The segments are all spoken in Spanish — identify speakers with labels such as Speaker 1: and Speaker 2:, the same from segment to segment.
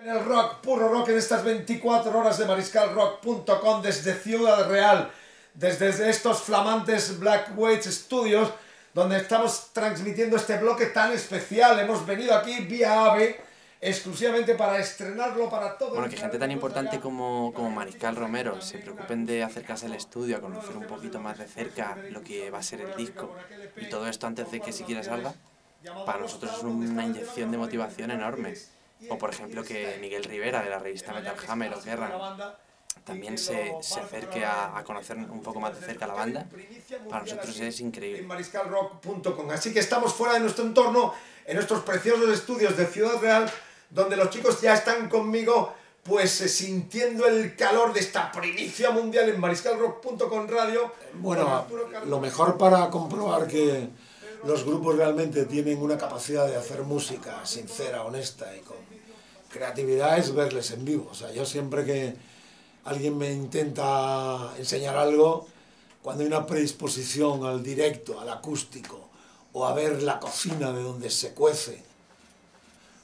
Speaker 1: El rock, puro rock en estas 24 horas de mariscalrock.com desde Ciudad Real, desde estos flamantes Black Weight Studios, donde estamos transmitiendo este bloque tan especial. Hemos venido aquí vía AVE exclusivamente para estrenarlo para todo.
Speaker 2: Bueno, que gente tan importante como Mariscal Romero se preocupen de acercarse al estudio, a conocer un poquito más de cerca lo que va a ser el disco y todo esto antes de que siquiera salga, para nosotros es una inyección de motivación enorme. O por ejemplo que Miguel Rivera de la revista Metal Hammer o Kerrang también se acerque a conocer un poco más de cerca la banda, para nosotros es increíble.
Speaker 1: En mariscalrock.com. Así que estamos fuera de nuestro entorno, en nuestros preciosos estudios de Ciudad Real, donde los chicos ya están conmigo, pues sintiendo el calor de esta primicia mundial en mariscalrock.com radio.
Speaker 3: Bueno, lo mejor para comprobar que los grupos realmente tienen una capacidad de hacer música sincera, honesta y con creatividad es verles en vivo. O sea, yo siempre que alguien me intenta enseñar algo, cuando hay una predisposición al directo, al acústico, o a ver la cocina de donde se cuece,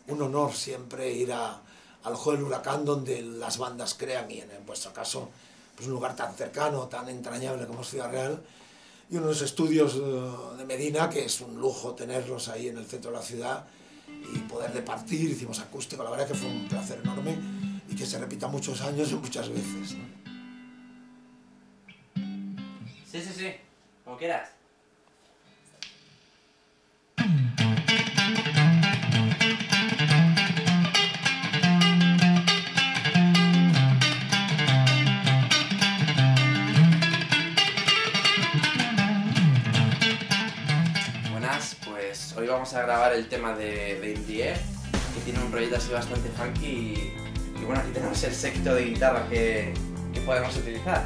Speaker 3: un honor siempre ir al Ojo del Huracán, donde las bandas crean, y en vuestro caso, pues un lugar tan cercano, tan entrañable como es Ciudad Real, y unos estudios de Medina, que es un lujo tenerlos ahí en el centro de la ciudad, y poder departir, hicimos acústico, la verdad que fue un placer enorme, y que se repita muchos años y muchas veces, ¿no?
Speaker 2: Sí, como quieras. Buenas, pues hoy vamos a grabar el tema de In The Air, que tiene un rollito así bastante funky y bueno, aquí tenemos el séquito de guitarra que podemos utilizar.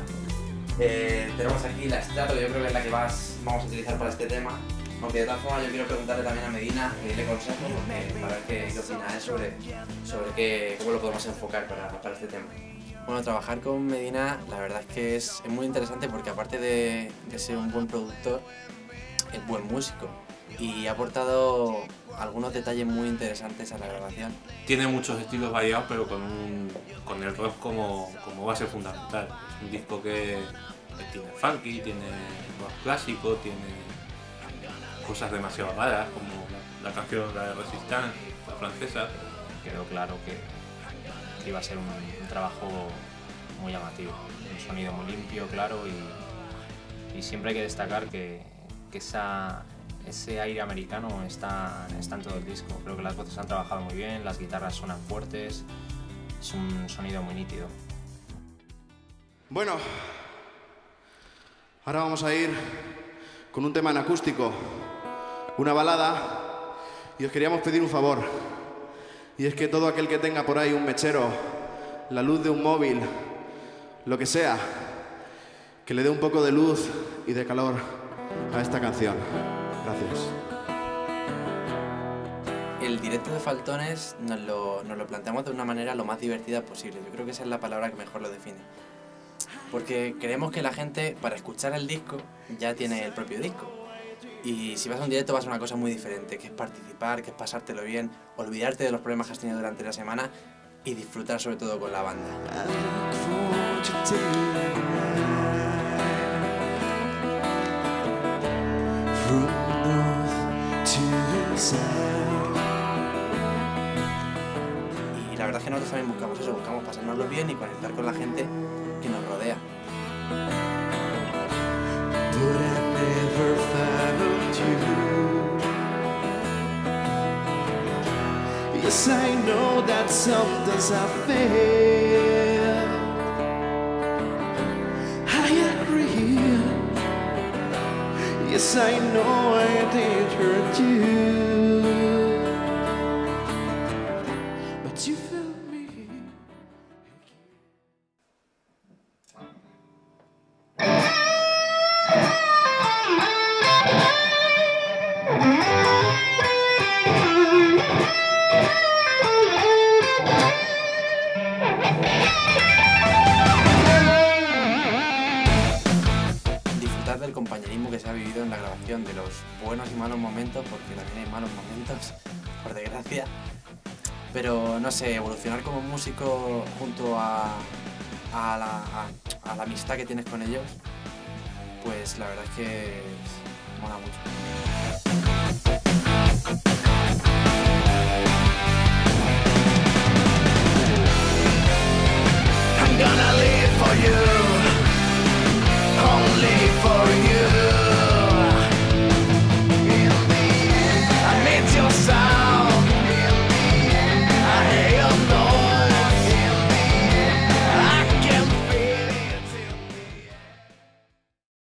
Speaker 2: Tenemos aquí la Strato, que yo creo que es la que más vamos a utilizar para este tema, aunque de todas formas yo quiero preguntarle también a Medina, pedirle consejo para ver qué opina él sobre cómo lo podemos enfocar para este tema. Bueno, trabajar con Medina la verdad es que es muy interesante porque aparte de ser un buen productor, es buen músico y ha aportado algunos detalles muy interesantes a la grabación.
Speaker 4: Tiene muchos estilos variados, pero con el rock como base fundamental. Es un disco que tiene funky, tiene rock clásico, tiene cosas demasiado raras, como la canción de Resistance, la francesa.
Speaker 5: Quedó claro que iba a ser un trabajo muy llamativo, un sonido muy limpio, claro, y siempre hay que destacar que ese aire americano está en todo el disco. Creo que las voces han trabajado muy bien, las guitarras suenan fuertes, es un sonido muy nítido.
Speaker 6: Bueno, ahora vamos a ir con un tema en acústico, una balada, y os queríamos pedir un favor, y es que todo aquel que tenga por ahí un mechero, la luz de un móvil, lo que sea, que le dé un poco de luz y de calor a esta canción. Gracias.
Speaker 2: El directo de Faltones nos lo planteamos de una manera lo más divertida posible. Yo creo que esa es la palabra que mejor lo define. Porque creemos que la gente, para escuchar el disco, ya tiene el propio disco. Y si vas a un directo vas a una cosa muy diferente, que es participar, que es pasártelo bien, olvidarte de los problemas que has tenido durante la semana y disfrutar sobre todo con la banda. Y la verdad es que nosotros también buscamos eso, buscamos pasárnoslo bien y conectar con la gente que nos rodea.
Speaker 7: Yes, I know that sometimes I fail. I agree. Yes, I know I did hurt you, but you felt me.
Speaker 2: Disfrutar del compañerismo que se ha vivido en la grabación, de los buenos y malos momentos, porque también hay malos momentos, por desgracia, Pero no sé, evolucionar como músico junto a la amistad que tienes con ellos, pues la verdad es que